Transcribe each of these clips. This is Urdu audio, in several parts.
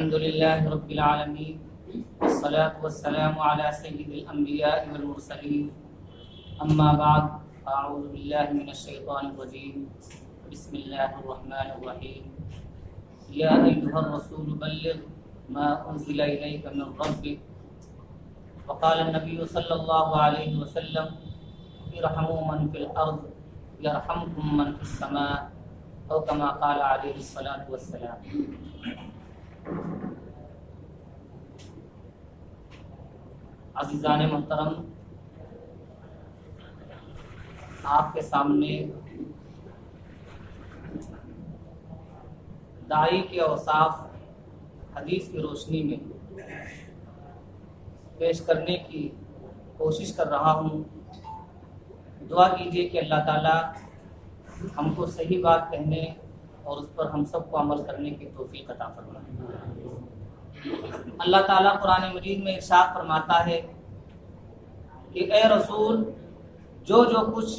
الحمد لله رب العالمين والصلاة والسلام على سيد الأنبياء والمرسلين أما بعد أعوذ بالله من الشيطان الرجيم بسم الله الرحمن الرحيم يا أيها الرسول بلغ ما أنزل إليك من ربك وقال النبي صلى الله عليه وسلم ارحموا من في الأرض يرحمكم من في السماء أو كما قال عليه الصلاة والسلام۔ عزیزان محترم، آپ کے سامنے داعی کے اوصاف حدیث کی روشنی میں پیش کرنے کی کوشش کر رہا ہوں۔ دعا کیجیے کہ اللہ تعالیٰ ہم کو صحیح بات کہنے اور اس پر ہم سب کو عمل کرنے کی توفیق عطا فرمائے۔ اللہ تعالیٰ قرآن مجید میں ارشاد فرماتا ہے کہ اے رسول، جو کچھ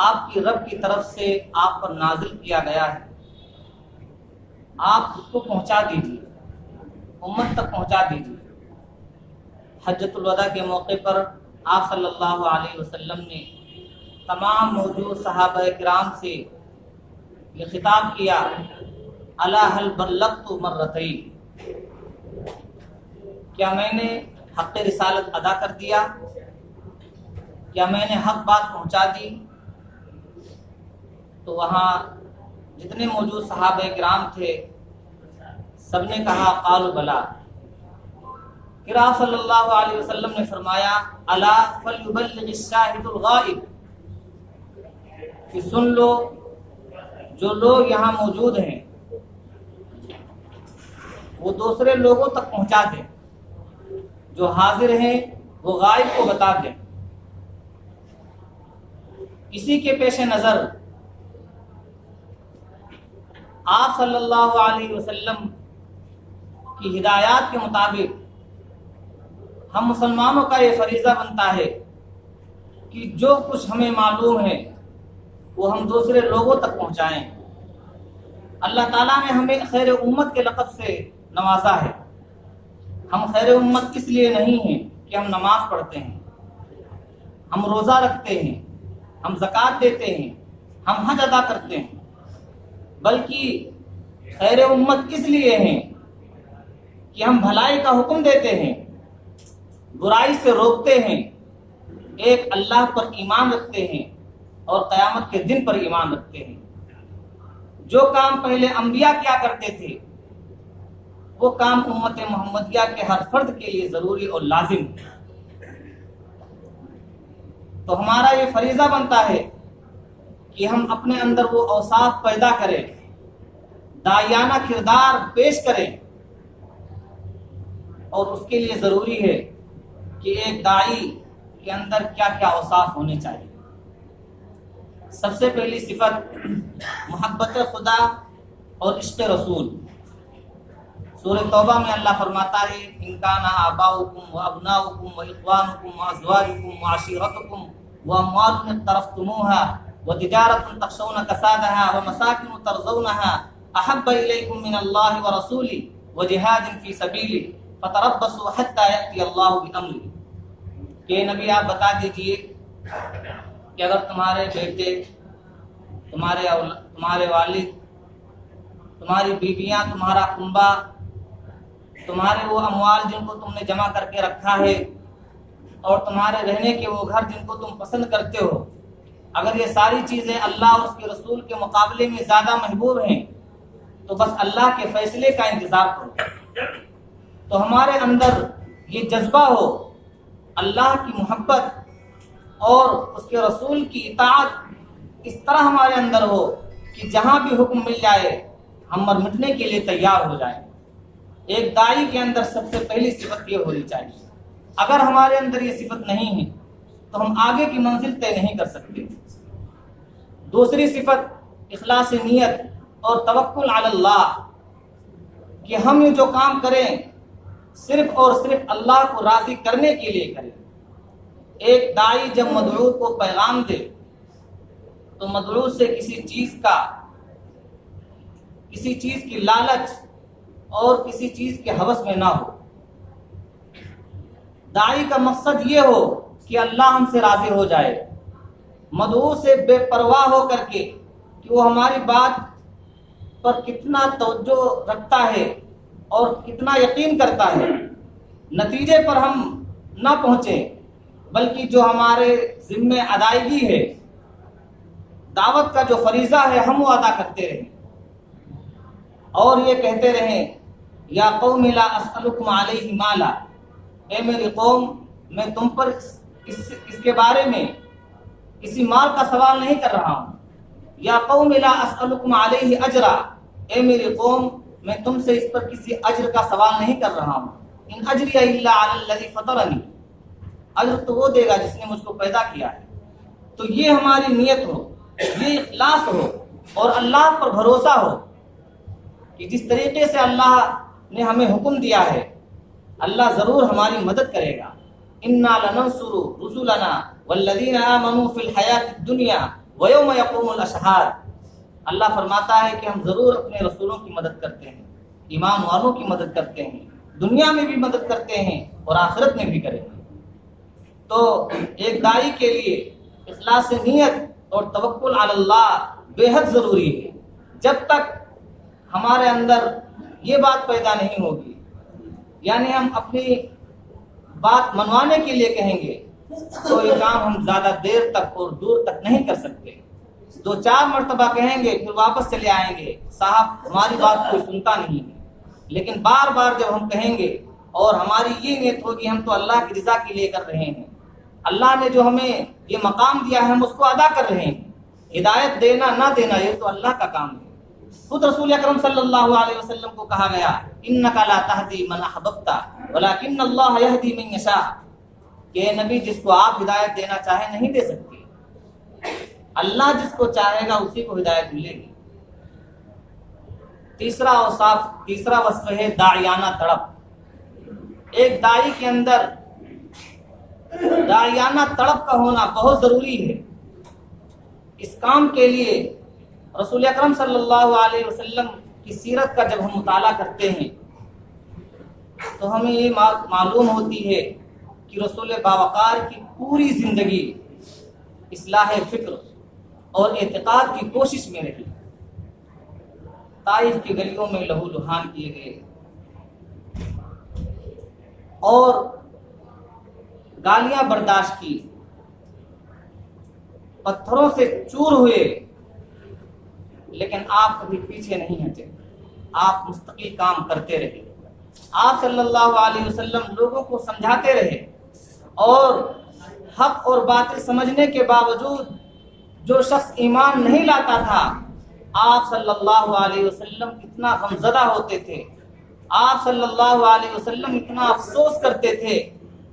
آپ کی رب کی طرف سے آپ پر نازل کیا گیا ہے آپ اس کو پہنچا دیجیے، امت تک پہنچا دیجیے۔ حجۃ الوداع کے موقع پر آپ صلی اللہ علیہ وسلم نے تمام موجود صحابہ کرام سے یہ خطاب کیا، الا هل بلغت مرتين، کیا میں نے حق رسالت ادا کر دیا؟ کیا میں نے حق بات پہنچا دی؟ تو وہاں جتنے موجود صحابہ کرام تھے سب نے کہا قالوا بلا۔ پھر آپ صلی اللہ علیہ وسلم نے فرمایا الا فلیبلغ الشاہد الغائب، کہ سن لو جو لوگ یہاں موجود ہیں وہ دوسرے لوگوں تک پہنچا دیں، جو حاضر ہیں وہ غائب کو بتا دیں۔ اسی کے پیش نظر آپ صلی اللہ علیہ وسلم کی ہدایات کے مطابق ہم مسلمانوں کا یہ فریضہ بنتا ہے کہ جو کچھ ہمیں معلوم ہے وہ ہم دوسرے لوگوں تک پہنچائیں۔ اللہ تعالیٰ نے ہمیں خیر امت کے لقب سے نوازا ہے۔ ہم خیر امت اس لیے نہیں ہیں کہ ہم نماز پڑھتے ہیں، ہم روزہ رکھتے ہیں، ہم زکوٰۃ دیتے ہیں، ہم حج ادا کرتے ہیں، بلکہ خیر امت اس لیے ہیں کہ ہم بھلائی کا حکم دیتے ہیں، برائی سے روکتے ہیں، ایک اللہ پر ایمان رکھتے ہیں اور قیامت کے دن پر ایمان رکھتے ہیں۔ جو کام پہلے انبیاء کیا کرتے تھے وہ کام امت محمدیہ کے ہر فرد کے لیے ضروری اور لازم ہے۔ تو ہمارا یہ فریضہ بنتا ہے کہ ہم اپنے اندر وہ اوصاف پیدا کریں، داعیانہ کردار پیش کریں، اور اس کے لیے ضروری ہے کہ ایک داعی کے اندر کیا کیا اوصاف ہونے چاہیے۔ سب سے پہلی صفت محبت خدا اور عشق رسول۔ سورہ توبہ میں اللہ فرماتا ہے ان کان آباؤکم وابناؤکم واخوانکم وازواجکم وعشیرتکم واموال اقترفتموها وتجارة تخشون کسادها ومساکن ترضونها احب الیکم من اللہ ورسولہ وجہاد فی سبیلہ فتربصوا حتی یأتی اللہ بامرہ۔ کہ نبی آپ بتا دیجئے کہ اگر تمہارے بیٹے، تمہارے والد، تمہاری بیویاں، تمہارا کنبہ، تمہارے وہ اموال جن کو تم نے جمع کر کے رکھا ہے، اور تمہارے رہنے کے وہ گھر جن کو تم پسند کرتے ہو، اگر یہ ساری چیزیں اللہ اور اس کے رسول کے مقابلے میں زیادہ محبوب ہیں تو بس اللہ کے فیصلے کا انتظار کرو۔ تو ہمارے اندر یہ جذبہ ہو، اللہ کی محبت اور اس کے رسول کی اطاعت اس طرح ہمارے اندر ہو کہ جہاں بھی حکم مل جائے ہم مر مٹنے کے لیے تیار ہو جائیں۔ ایک داعی کے اندر سب سے پہلی صفت یہ ہونی چاہیے۔ اگر ہمارے اندر یہ صفت نہیں ہے تو ہم آگے کی منزل طے نہیں کر سکتے۔ دوسری صفت اخلاص نیت اور توکل علی اللہ، کہ ہم یہ جو کام کریں صرف اور صرف اللہ کو راضی کرنے کے لیے کریں۔ ایک داعی جب مدعو کو پیغام دے تو مدعو سے کسی چیز کی لالچ اور کسی چیز کے ہوس میں نہ ہو۔ داعی کا مقصد یہ ہو کہ اللہ ہم سے راضی ہو جائے، مدعو سے بے پرواہ ہو کر کے کہ وہ ہماری بات پر کتنا توجہ رکھتا ہے اور کتنا یقین کرتا ہے، نتیجے پر ہم نہ پہنچیں بلکہ جو ہمارے ذمہ ادائیگی ہے، دعوت کا جو فریضہ ہے، ہم وہ ادا کرتے رہیں اور یہ کہتے رہیں یا قوم لا اسألکم علیہ مالا، اے میری قوم میں تم پر اس کے بارے میں کسی مال کا سوال نہیں کر رہا ہوں۔ یا قوم لا اسألکم علیہ اجرا، اے میری قوم میں تم سے اس پر کسی اجر کا سوال نہیں کر رہا ہوں۔ ان اجری الا علی الذی فطرنی، اجر تو وہ دے گا جس نے مجھ کو پیدا کیا ہے۔ تو یہ ہماری نیت ہو، یہ اخلاص ہو اور اللہ پر بھروسہ ہو کہ جس طریقے سے اللہ نے ہمیں حکم دیا ہے اللہ ضرور ہماری مدد کرے گا۔ انا لننصر رسلنا والذین آمنوا فی الحیاۃ الدنیا ویوم یقوم الاشہاد، اللہ فرماتا ہے کہ ہم ضرور اپنے رسولوں کی مدد کرتے ہیں، ایمان والوں کی مدد کرتے ہیں، دنیا میں بھی مدد کرتے ہیں اور آخرت میں بھی کریں گے۔ تو ایک داعی کے لیے اخلاص نیت اور توکل علی اللہ بے حد ضروری ہے۔ جب تک ہمارے اندر یہ بات پیدا نہیں ہوگی، یعنی ہم اپنی بات منوانے کے لیے کہیں گے تو یہ کام ہم زیادہ دیر تک اور دور تک نہیں کر سکتے۔ 2-4 مرتبہ کہیں گے پھر واپس چلے آئیں گے، صاحب ہماری بات کوئی سنتا نہیں ہے۔ لیکن بار بار جب ہم کہیں گے اور ہماری یہ نیت ہوگی ہم تو اللہ کی رضا کے لیے کر رہے ہیں، اللہ نے جو ہمیں یہ مقام دیا ہے ہم اس کو ادا کر رہے ہیں، ہدایت دینا نہ دینا یہ تو اللہ کا کام ہے۔ خود رسول اکرم صلی اللہ علیہ وسلم کو کہا گیا انک لا تہدی من احببت ولکن اللہ یہدی من یشاء، کہ اے نبی جس کو آپ ہدایت دینا چاہیں نہیں دے سکتے، اللہ جس کو چاہے گا اسی کو ہدایت ملے گی۔ تیسرا وصف ہے داعیانہ تڑپ۔ ایک داعی کے اندر داعیانہ تڑپ کا ہونا بہت ضروری ہے۔ اس کام کے لیے رسول اکرم صلی اللہ علیہ وسلم کی سیرت کا جب ہم مطالعہ کرتے ہیں تو ہمیں یہ معلوم ہوتی ہے کہ رسول باوقار کی پوری زندگی اصلاح فکر اور اعتقاد کی کوشش میں رہی۔ طائف کی گلیوں میں لہو لہان کیے گئے اور گالیاں برداشت کی، پتھروں سے چور ہوئے، لیکن آپ کبھی پیچھے نہیں ہٹے، آپ مستقل کام کرتے رہے۔ آپ صلی اللہ علیہ وسلم لوگوں کو سمجھاتے رہے اور حق اور باطل سمجھنے کے باوجود جو شخص ایمان نہیں لاتا تھا آپ صلی اللہ علیہ وسلم اتنا غمزدہ ہوتے تھے، آپ صلی اللہ علیہ وسلم اتنا افسوس کرتے تھے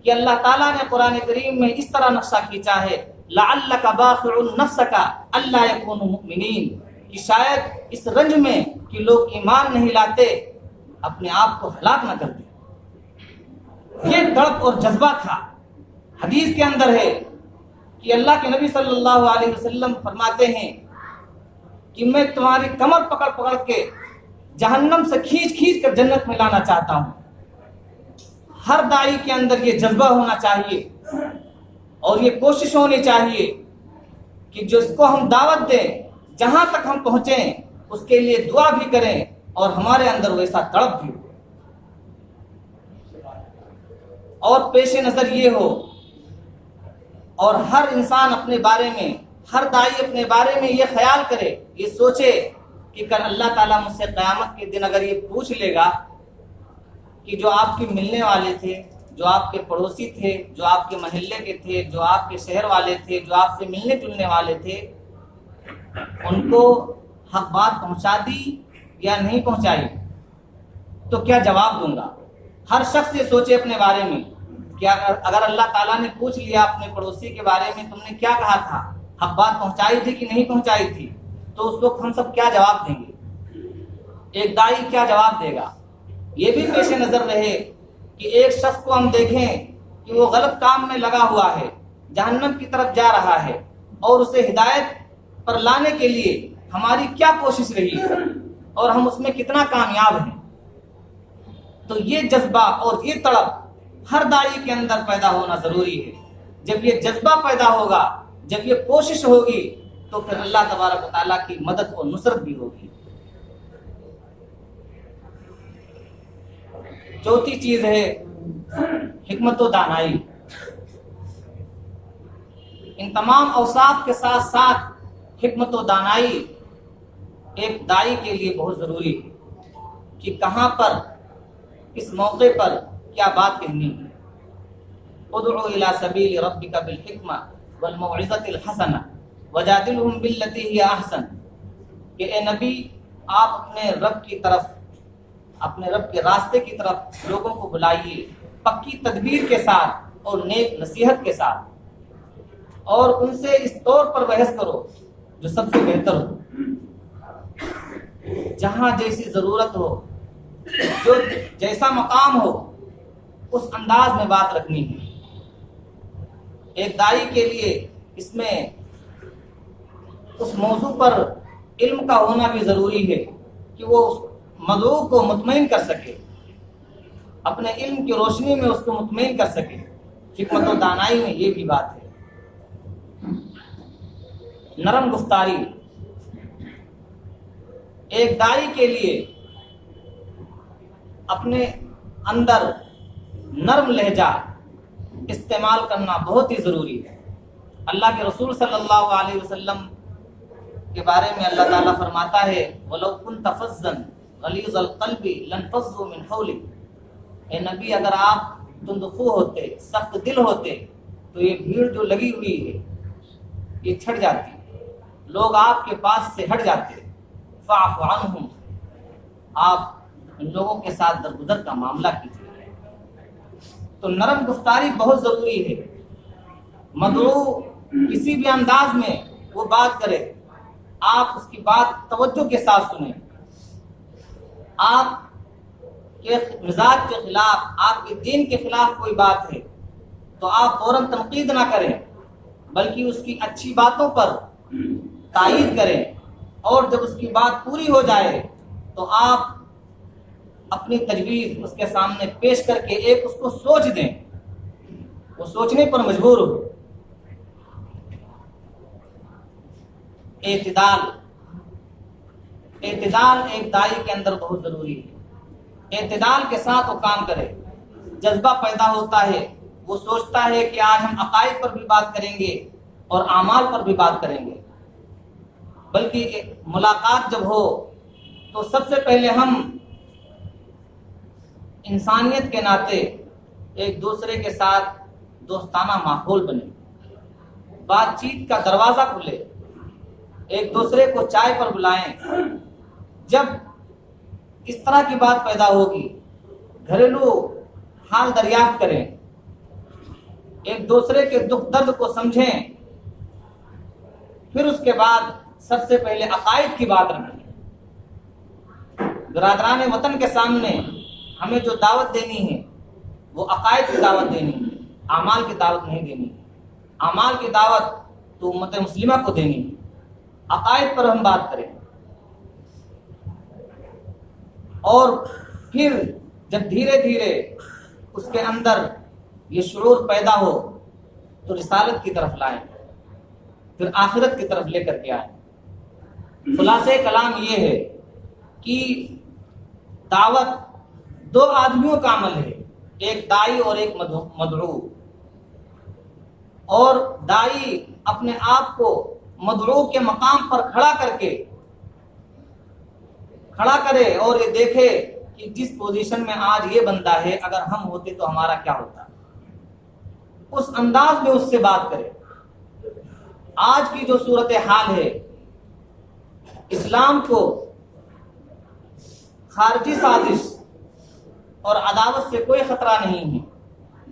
کہ اللہ تعالیٰ نے قرآن کریم میں اس طرح نقشہ کھینچا ہے لعلک باخع نفسک الا یکونوا مؤمنین، کہ شاید اس رنج میں کہ لوگ ایمان نہیں لاتے اپنے آپ کو ہلاک نہ کر دیں۔ یہ تڑپ اور جذبہ تھا۔ حدیث کے اندر ہے کہ اللہ کے نبی صلی اللہ علیہ وسلم فرماتے ہیں کہ میں تمہاری کمر پکڑ پکڑ کے جہنم سے کھینچ کھینچ کر جنت میں لانا چاہتا ہوں۔ ہر داعی کے اندر یہ جذبہ ہونا چاہیے اور یہ کوشش ہونی چاہیے کہ جو اس کو ہم دعوت دیں، جہاں تک ہم پہنچیں اس کے لیے دعا بھی کریں اور ہمارے اندر ویسا تڑپ بھی ہو، اور پیش نظر یہ ہو اور ہر انسان اپنے بارے میں، ہر داعی اپنے بارے میں یہ خیال کرے، یہ سوچے کہ کل اللہ تعالیٰ مجھ سے قیامت کے دن اگر یہ پوچھ لے گا کہ جو آپ کے ملنے والے تھے، جو آپ کے پڑوسی تھے، جو آپ کے محلے کے تھے، جو آپ کے شہر والے تھے، جو آپ سے ملنے جلنے والے تھے، ان کو حق بات پہنچا دی یا نہیں پہنچائی تو کیا جواب دوں گا؟ ہر شخص یہ سوچے اپنے بارے میں کہ اگر اللہ تعالیٰ نے پوچھ لیا اپنے پڑوسی کے بارے میں تم نے کیا کہا تھا، حق بات پہنچائی تھی کہ نہیں پہنچائی تھی، تو اس وقت ہم سب کیا جواب دیں گے؟ ایک داعی کیا جواب دے گا؟ یہ بھی پیش نظر رہے کہ ایک شخص کو ہم دیکھیں کہ وہ غلط کام میں لگا ہوا ہے، جہنم کی طرف جا رہا ہے، اور اسے ہدایت پر لانے کے لیے ہماری کیا کوشش رہی اور ہم اس میں کتنا کامیاب ہیں۔ تو یہ جذبہ اور یہ تڑپ ہر داعی کے اندر پیدا ہونا ضروری ہے۔ جب یہ جذبہ پیدا ہوگا، جب یہ کوشش ہوگی، تو پھر اللہ تبارک و تعالیٰ کی مدد اور نصرت بھی ہوگی۔ چوتھی چیز ہے حکمت و دانائی۔ ان تمام اوصاف کے ساتھ ساتھ حکمت و دانائی ایک داعی کے لیے بہت ضروری ہے کہ کہاں پر، کس موقع پر کیا بات کہنی ہے۔ ادعو الی سبیل ربک بالحکمہ والموعظۃ الحسنہ وجادلہم باللتی ہی احسن، کہ اے نبی آپ اپنے رب کی طرف، اپنے رب کے راستے کی طرف لوگوں کو بلائیے پکی تدبیر کے ساتھ اور نیک نصیحت کے ساتھ، اور ان سے اس طور پر بحث کرو جو سب سے بہتر ہو، جہاں جیسی ضرورت ہو، جو جیسا مقام ہو، اس انداز میں بات رکھنی ہے۔ ایک داعی کے لیے اس میں اس موضوع پر علم کا ہونا بھی ضروری ہے کہ وہ اس مدعو کو مطمئن کر سکے، اپنے علم کی روشنی میں اس کو مطمئن کر سکے۔ حکمت و دانائی میں یہ بھی بات ہے۔ نرم گفتاری، ایک داعی کے لیے اپنے اندر نرم لہجہ استعمال کرنا بہت ہی ضروری ہے۔ اللہ کے رسول صلی اللہ علیہ وسلم کے بارے میں اللہ تعالیٰ فرماتا ہے وَلَوْ كُنْتَ فَظًّا غَلِيظَ الْقَلْبِ لَانفَضُّوا مِنْ حَوْلِكَ، اے نبی اگر آپ تندخو ہوتے، سخت دل ہوتے، تو یہ بھیڑ جو لگی ہوئی ہے یہ چھٹ جاتی، لوگ آپ کے پاس سے ہٹ جاتے۔ فَاعْفُ عَنْهُمْ، آپ ان لوگوں کے ساتھ درگزر کا معاملہ کیجیے۔ تو نرم گفتاری بہت ضروری ہے۔ مدعو کسی بھی انداز میں وہ بات کرے، آپ اس کی بات توجہ کے ساتھ سنیں۔ آپ کے مزاج کے خلاف، آپ کے دین کے خلاف کوئی بات ہے تو آپ فوراً تنقید نہ کریں، بلکہ اس کی اچھی باتوں پر تائید کریں، اور جب اس کی بات پوری ہو جائے تو آپ اپنی تجویز اس کے سامنے پیش کر کے ایک اس کو سوچ دیں، وہ سوچنے پر مجبور ہو۔ اعتدال ایک داعی کے اندر بہت ضروری ہے۔ اعتدال کے ساتھ وہ کام کرے۔ جذبہ پیدا ہوتا ہے، وہ سوچتا ہے کہ آج ہم عقائد پر بھی بات کریں گے اور اعمال پر بھی بات کریں گے، بلکہ ملاقات جب ہو تو سب سے پہلے ہم انسانیت کے ناطے ایک دوسرے کے ساتھ دوستانہ ماحول بنے، بات چیت کا دروازہ کھلے، ایک دوسرے کو چائے پر بلائیں۔ جب اس طرح کی بات پیدا ہوگی، گھریلو حال دریافت کریں، ایک دوسرے کے دکھ درد کو سمجھیں، پھر اس کے بعد سب سے پہلے عقائد کی بات رکھیں۔ برادران وطن کے سامنے ہمیں جو دعوت دینی ہے وہ عقائد کی دعوت دینی ہے، اعمال کی دعوت نہیں دینی ہے۔ اعمال کی دعوت تو امت مسلمہ کو دینی ہے، عقائد پر ہم بات کریں۔ اور پھر جب دھیرے دھیرے اس کے اندر یہ شعور پیدا ہو تو رسالت کی طرف لائیں، پھر آخرت کی طرف لے کر کے آئیں۔ خلاصہ کلام یہ ہے کہ دعوت دو آدمیوں کا عمل ہے، ایک داعی اور ایک مدعو، اور داعی اپنے آپ کو مدعو کے مقام پر کھڑا کرے اور یہ دیکھے کہ جس پوزیشن میں آج یہ بندہ ہے، اگر ہم ہوتے تو ہمارا کیا ہوتا، اس انداز میں اس سے بات کرے۔ آج کی جو صورتحال ہے، اسلام کو خارجی سازش اور عداوت سے کوئی خطرہ نہیں ہے،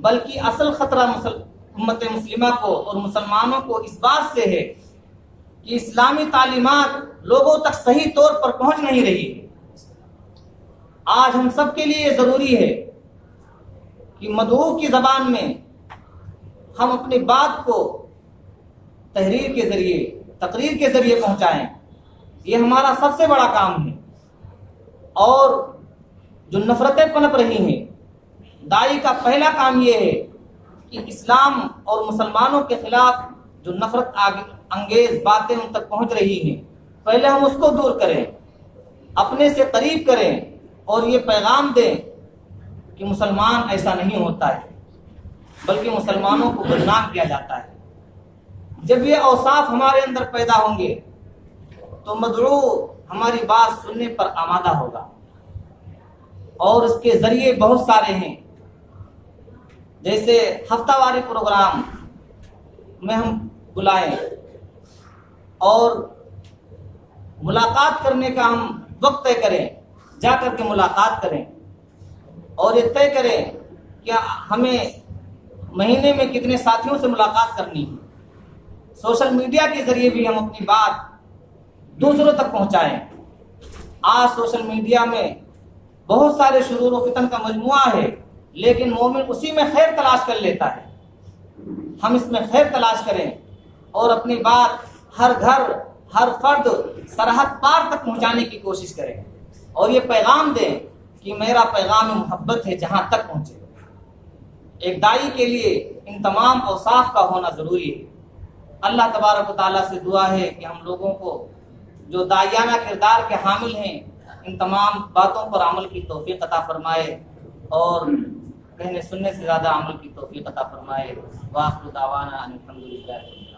بلکہ اصل خطرہ امت مسلمہ کو اور مسلمانوں کو اس بات سے ہے کہ اسلامی تعلیمات لوگوں تک صحیح طور پر پہنچ نہیں رہی ہے۔ آج ہم سب کے لیے ضروری ہے کہ مدعو کی زبان میں ہم اپنی بات کو تحریر کے ذریعے، تقریر کے ذریعے پہنچائیں۔ یہ ہمارا سب سے بڑا کام ہے۔ اور جو نفرتیں پنپ رہی ہیں، داعی کا پہلا کام یہ ہے کہ اسلام اور مسلمانوں کے خلاف جو نفرت انگیز باتیں ان تک پہنچ رہی ہیں، پہلے ہم اس کو دور کریں، اپنے سے قریب کریں اور یہ پیغام دیں کہ مسلمان ایسا نہیں ہوتا ہے، بلکہ مسلمانوں کو بدنام کیا جاتا ہے۔ جب یہ اوصاف ہمارے اندر پیدا ہوں گے تو مدعو ہماری بات سننے پر آمادہ ہوگا، اور اس کے ذریعے بہت سارے ہیں، جیسے ہفتہ واری پروگرام میں ہم بلائیں اور ملاقات کرنے کا ہم وقت طے کریں، جا کر کے ملاقات کریں اور یہ طے کریں کہ ہمیں مہینے میں کتنے ساتھیوں سے ملاقات کرنی ہے۔ سوشل میڈیا کے ذریعے بھی ہم اپنی بات دوسروں تک پہنچائیں۔ آج سوشل میڈیا میں بہت سارے شرور و فتن کا مجموعہ ہے، لیکن مومن اسی میں خیر تلاش کر لیتا ہے۔ ہم اس میں خیر تلاش کریں اور اپنی بات ہر گھر، ہر فرد، سرحد پار تک پہنچانے کی کوشش کریں اور یہ پیغام دیں کہ میرا پیغام محبت ہے جہاں تک پہنچے۔ ایک داعی کے لیے ان تمام اوصاف کا ہونا ضروری ہے۔ اللہ تبارک و تعالیٰ سے دعا ہے کہ ہم لوگوں کو جو داعیانہ کردار کے حامل ہیں ان تمام باتوں پر عمل کی توفیق عطا فرمائے اور کہنے سننے سے زیادہ عمل کی توفیق عطا فرمائے۔ وآخر دعوانا ان الحمد للہ۔